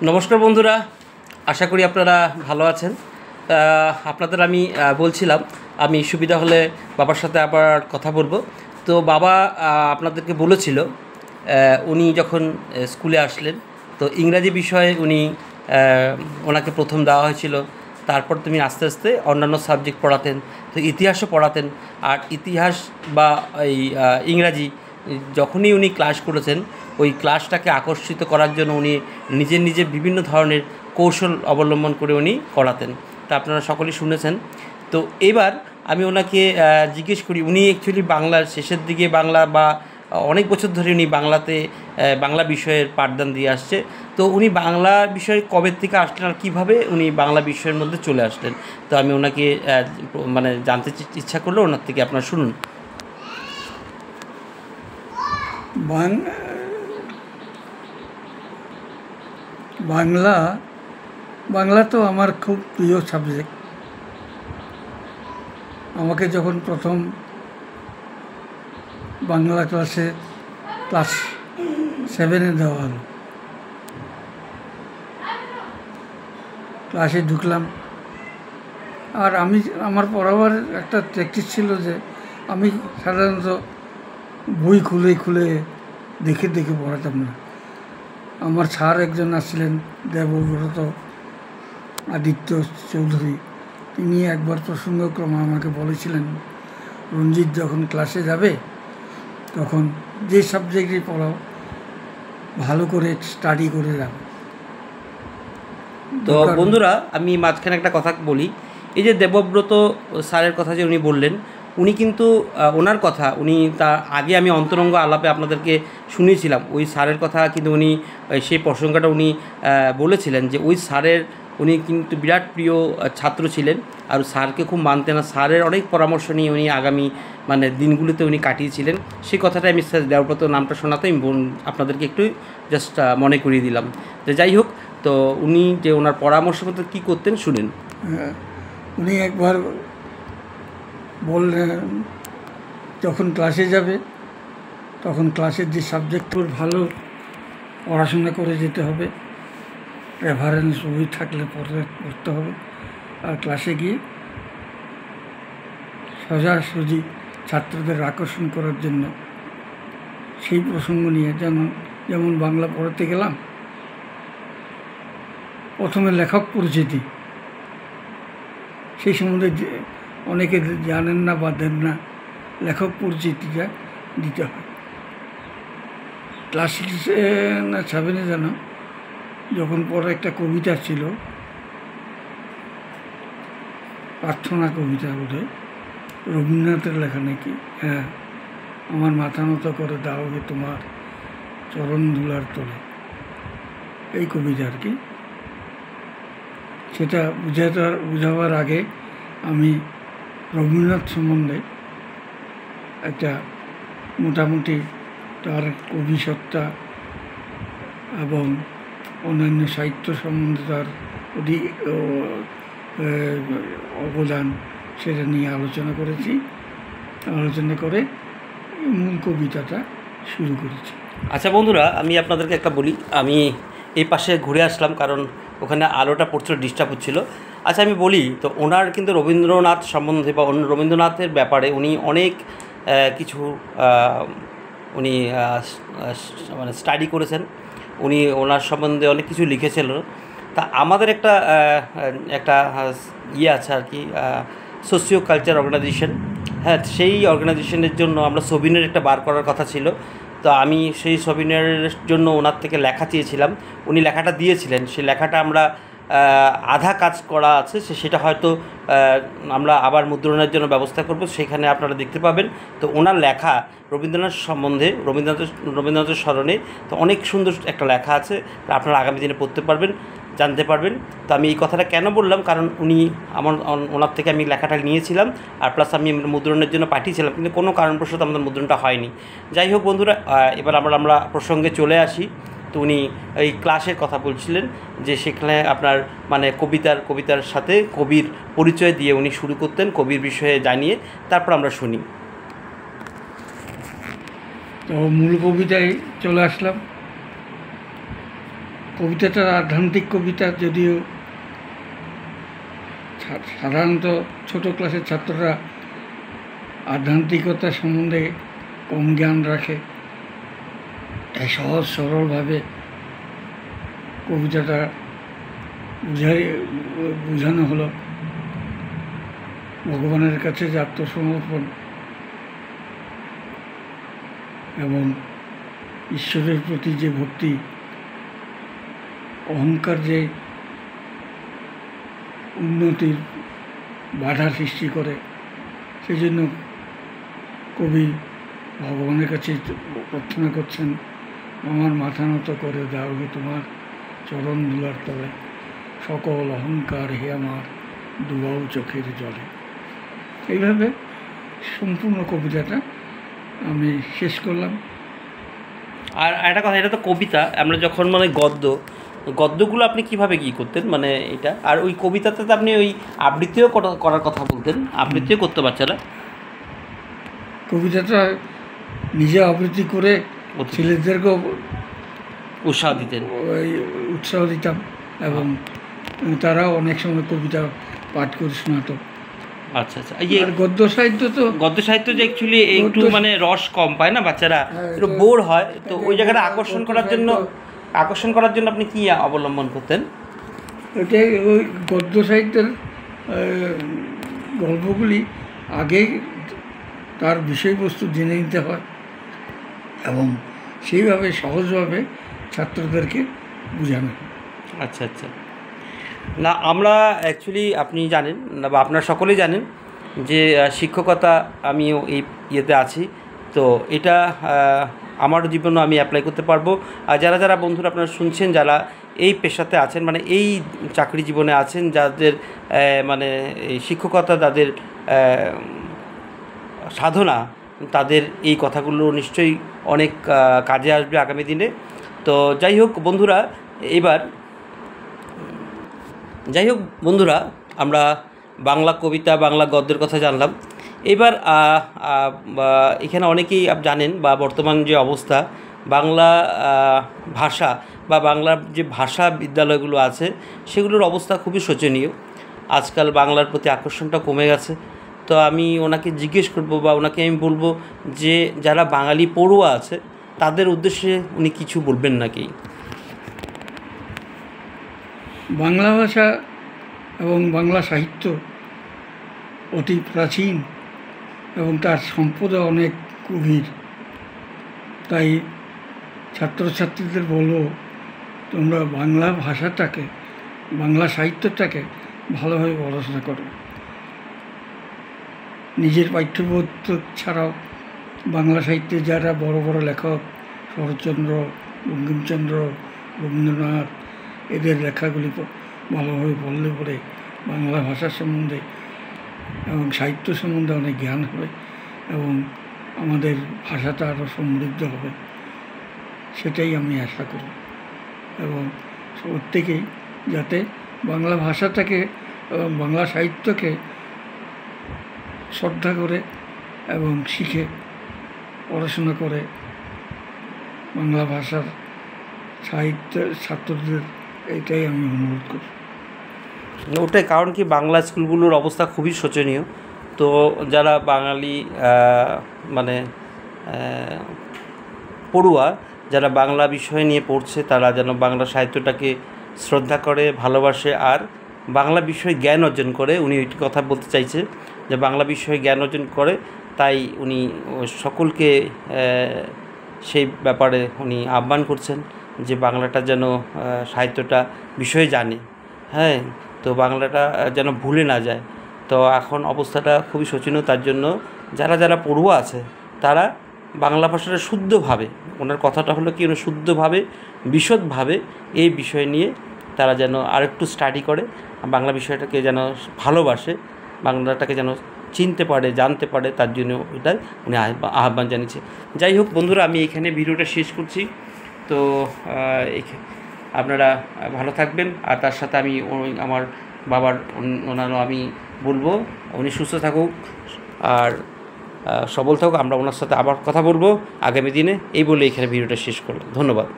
নমস্কার বন্ধুরা, আশা করি আপনারা ভালো আছেন। আপনাদের আমি বলছিলাম আমি সুবিধা হলে বাবার সাথে আবার কথা বলবো। তো বাবা আপনাদেরকে বলেছিল উনি যখন স্কুলে আসলেন তো ইংরাজি বিষয়ে উনি ওনাকে প্রথম দেওয়া হয়েছিল। তারপর তুমি আস্তে আস্তে অন্যান্য সাবজেক্ট পড়াতেন, তো ইতিহাসও পড়াতেন। আর ইতিহাস বা এই ইংরাজি যখনই উনি ক্লাস করেছেন ওই ক্লাসটাকে আকর্ষিত করার জন্য উনি নিজে বিভিন্ন ধরনের কৌশল অবলম্বন করে উনি করাতেন। তা আপনারা সকলেই শুনেছেন। তো এবার আমি ওনাকে জিজ্ঞেস করি, উনি অ্যাকচুয়ালি বাংলার শেষের দিকে বাংলা বা অনেক বছর ধরে উনি বাংলাতে বাংলা বিষয়ের পাঠদান দিয়ে আসছে। তো উনি বাংলা বিষয়ে কবে থেকে আসলেন আর কীভাবে উনি বাংলা বিষয়ের মধ্যে চলে আসলেন, তো আমি ওনাকে মানে জানতে ইচ্ছা করলো ওনার থেকে। আপনারা শুনুন। বাংলা বাংলা তো আমার খুব প্রিয় সাবজেক্ট। আমাকে যখন প্রথম বাংলা ক্লাস 7-এ দেওয়া হলো, ক্লাসে ঢুকলাম। আর আমার পড়াবার একটা প্র্যাকটিস ছিল যে আমি সাধারণত বই খুলে দেখে পড়াতাম না। আমার স্যার একজন আসছিলেন, দেবব্রত আদিত্য চৌধুরী। তিনি একবার প্রসঙ্গক্রমে আমাকে বলেছিলেন, রঞ্জিত যখন ক্লাসে যাবে তখন যে সাবজেক্টই পড়াও ভালো করে স্টাডি করে যাবে। তো বন্ধুরা, আমি মাঝখানে একটা কথা বলি। এই যে দেবব্রত স্যারের কথা যে উনি বললেন, উনি কিন্তু ওনার কথা উনি তার আগে আমি অন্তরঙ্গ আলাপে আপনাদেরকে শুনিয়েছিলাম। ওই স্যারের কথা কিন্তু উনি সেই প্রসঙ্গটা উনি বলেছিলেন যে ওই স্যারের উনি কিন্তু বিরাট প্রিয় ছাত্র ছিলেন আর স্যারকে খুব মানতেন। না, স্যারের অনেক পরামর্শ নিয়ে উনি আগামী মানে দিনগুলোতে উনি কাটিয়েছিলেন। সেই কথাটা আমি স্যার দেবব্রত নামটা শোনাতে আমি আপনাদেরকে একটু জাস্ট মনে করিয়ে দিলাম। তো যাই হোক, তো উনি যে ওনার পরামর্শ মতো কী করতেন শুনেন। উনি একবার বললেন, যখন ক্লাসে যাবে তখন ক্লাসের যে সাবজেক্টগুলো ভালো পড়াশোনা করে যেতে হবে, রেফারেন্স বই থাকলে পড়তে হবে। আর ক্লাসে গিয়ে সোজাসুজি ছাত্রদের আকর্ষণ করার জন্য সেই প্রসঙ্গ নিয়ে, যেমন বাংলা পড়াতে গেলাম, প্রথমে লেখক পরিচিতি, সেই সম্বন্ধে অনেকে জানেন না বা দেন না, লেখক পরিচিতিটা দিতে হয়। ক্লাস 6 না 7-এ যেন যখন পরে একটা কবিতা ছিল, প্রার্থনা কবিতা বোধহয়, রবীন্দ্রনাথের লেখা নাকি। হ্যাঁ, আমার মাথা মতো করে দাও হে তোমার চরণ ধুলার তলে, এই কবিতা আর কি। সেটা বুঝাবার আগে আমি রবীন্দ্রনাথ সম্বন্ধে একটা মোটামুটি তার কবিসত্তা এবং অন্যান্য সাহিত্য সম্বন্ধে তার অবদান সেটা নিয়ে আলোচনা করে মূল কবিতাটা শুরু করেছি। আচ্ছা বন্ধুরা, আমি আপনাদেরকে একটা বলি। আমি এই পাশে ঘুরে আসলাম কারণ ওখানে আলোটা পড়ছিল, ডিস্টার্ব হচ্ছিলো। আচ্ছা আমি বলি, তো ওনার কিন্তু রবীন্দ্রনাথ সম্বন্ধে বা রবীন্দ্রনাথের ব্যাপারে উনি অনেক কিছু উনি মানে স্টাডি করেছেন। উনি ওনার সম্বন্ধে অনেক কিছু লিখেছিল। তা আমাদের একটা ইয়ে আছে আর কি, সোশিও কালচার অর্গানাইজেশন। হ্যাঁ, সেই অর্গানাইজেশনের জন্য আমরা সবিনের একটা বার করার কথা ছিল। তো আমি সেই সবিনের জন্য ওনার থেকে লেখা চেয়েছিলাম। উনি লেখাটা দিয়েছিলেন। সেই লেখাটা আমরা আধা কাজ করা আছে, সেটা হয়তো আমরা আবার মুদ্রণের জন্য ব্যবস্থা করব, সেখানে আপনারা দেখতে পাবেন। তো ওনার লেখা রবীন্দ্রনাথ সম্বন্ধে, রবীন্দ্রনাথের স্মরণে তো অনেক সুন্দর একটা লেখা আছে, আপনারা আগামী দিনে পড়তে পারবেন, জানতে পারবেন। তো আমি এই কথাটা কেন বললাম, কারণ ওনার থেকে আমি লেখাটা নিয়েছিলাম আর প্লাস আমি মুদ্রণের জন্য পাঠিয়েছিলাম, কিন্তু কোনো কারণবশত আমাদের মুদ্রণটা হয়নি। যাই হোক বন্ধুরা, এবার আমরা প্রসঙ্গে চলে আসি। তো উনি এই ক্লাসের কথা বলছিলেন যে সেখানে আপনার মানে কবিতার সাথে কবির পরিচয় দিয়ে উনি শুরু করতেন, কবির বিষয়ে জানিয়ে তারপর আমরা শুনি। তো মূল কবিতায় চলে আসলাম। কবিতাটা আধ্যাত্মিক কবিতা, যদিও সাধারণত ছোট ক্লাসের ছাত্ররা আধ্যাত্মিকতা সম্বন্ধে কম জ্ঞান রাখে। তাই সহজ সরলভাবে কবিতাটা বোঝানো হলো ভগবানের কাছে যে আত্মসমর্পণ এবং ঈশ্বরের প্রতি যে ভক্তি, অহংকার যে উন্নতির বাধা সৃষ্টি করে, সেই জন্য কবি ভগবানের কাছে প্রার্থনা করছেন, আমার মাথা নত করে দাও হে তোমার চরণ ধুলার তলে, সকল অহংকার হে আমার ডুবাও চোখের জলে। এইভাবে সম্পূর্ণ কবিতাটা আমি শেষ করলাম। আর একটা কথা, এটা তো কবিতা, আমরা যখন মানে গদ্যগুলো আপনি কিভাবে কী করতেন মানে এটা, আর ওই কবিতাতে তো আপনি ওই আবৃত্তিও করার কথা বলতেন, আবৃত্তিও করতে বাচ্চারা? কবিতাটা নিজে আবৃত্তি করে ছেলেদেরকেও উৎসাহ দিতেন, উৎসাহ দিতাম, এবং তারাও অনেক সময় কবিতা পাঠ করে শোনাতো। আচ্ছা আচ্ছা। আর গদ্য সাহিত্য যে অ্যাকচুয়ালি একটু মানে রস কম পায় না বাচ্চারা, একটু বোর হয়, তো ওই জায়গাটা আকর্ষণ করার জন্য আপনি কি অবলম্বন করতেন? ওইটাই, ওই গদ্য সাহিত্যের গল্পগুলি আগেই তার বিষয়বস্তু জেনে নিতে হয় এবং সেইভাবে সহজভাবে ছাত্রদেরকে বোঝানো হয়। আচ্ছা আচ্ছা। না, আমরা অ্যাকচুয়ালি আপনি জানেন না বা আপনারা সকলেই জানেন যে শিক্ষকতা আমিও এই ইয়েতে আছি, তো এটা আমার জীবনে আমি অ্যাপ্লাই করতে পারবো। আর যারা বন্ধুরা আপনারা শুনছেন, যারা এই পেশাতে আছেন, মানে এই চাকরি জীবনে আছেন, যাদের মানে এই শিক্ষকতা যাদের সাধনা, তাদের এই কথাগুলো নিশ্চয়ই অনেক কাজে আসবে আগামী দিনে। তো যাই হোক বন্ধুরা, আমরা বাংলা কবিতা, বাংলা গদ্যের কথা জানলাম। এবার এখানে অনেকেই জানেন বা বর্তমান যে অবস্থা, বাংলা ভাষা বা বাংলার যে ভাষা বিদ্যালয়গুলো আছে সেগুলোর অবস্থা খুবই শোচনীয়। আজকাল বাংলার প্রতি আকর্ষণটা কমে গেছে। তো আমি ওনাকে জিজ্ঞেস করব বা ওনাকে আমি বলবো যে যারা বাঙালি পড়ুয়া আছে তাদের উদ্দেশ্যে উনি কিছু বলবেন নাকি? বাংলা ভাষা এবং বাংলা সাহিত্য অতি প্রাচীন এবং তার সম্পদও অনেক গভীর। তাই ছাত্রছাত্রীদের বলবো, তোমরা বাংলা ভাষাটাকে, বাংলা সাহিত্যটাকে ভালোভাবে পড়াশোনা করো। নিজের পাঠ্যবই ছাড়াও বাংলা সাহিত্যে যারা বড় বড় লেখক, শরৎচন্দ্র, বঙ্কিমচন্দ্র, রবীন্দ্রনাথ, এদের লেখাগুলি ভালোভাবে পড়লে পরে বাংলা ভাষা সম্বন্ধে এবং সাহিত্য সম্বন্ধে অনেক জ্ঞান হবে এবং আমাদের ভাষাটা আরও সমৃদ্ধ হবে, সেটাই আমি আশা করি। এবং প্রত্যেকেই যাতে বাংলা ভাষাটাকে এবং বাংলা সাহিত্যকে শ্রদ্ধা করে এবং শিখে পড়াশোনা করে বাংলা ভাষার সাহিত্য ছাত্রদের, এইটাই আমি অনুরোধ করি। ওটাই কারণ কি, বাংলা স্কুলগুলোর অবস্থা খুবই শোচনীয়। তো যারা বাঙালি মানে পড়ুয়া, যারা বাংলা বিষয় নিয়ে পড়ছে, তারা যেন বাংলা সাহিত্যটাকে শ্রদ্ধা করে, ভালোবাসে আর বাংলা বিষয়ে জ্ঞান অর্জন করে। উনি ওইটি কথা বলতে চাইছে যে বাংলা বিষয়ে জ্ঞান অর্জন করে, তাই উনি সকলকে সেই ব্যাপারে উনি আহ্বান করছেন যে বাংলাটা যেন সাহিত্যটা বিষয়ে জানে, হ্যাঁ, তো বাংলাটা যেন ভুলে না যায়। তো এখন অবস্থাটা খুবই শোচনীয়। তার জন্য যারা পড়ুয়া আছে তারা বাংলা ভাষাটা শুদ্ধভাবে, ওনার কথাটা হলো কি, শুদ্ধভাবে বিশদভাবে এই বিষয় নিয়ে তারা যেন আরেকটু স্টাডি করে, বাংলা বিষয়টাকে যেন ভালোবাসে, বাংলাটাকে যেন চিনতে পারে, জানতে পারে, তার জন্য এটাই উনি আহ্বান জানিয়েছে। যাই হোক বন্ধুরা, আমি এখানে ভিডিওটা শেষ করছি। তো আপনারা ভালো থাকবেন, আর তার সাথে আমি আমার বাবার ওনারও আমি বলবো উনি সুস্থ থাকুক আর সবল থাকুক। আমরা ওনার সাথে আবার কথা বলবো আগামী দিনে, এই বলে এখানে ভিডিওটা শেষ করলাম। ধন্যবাদ।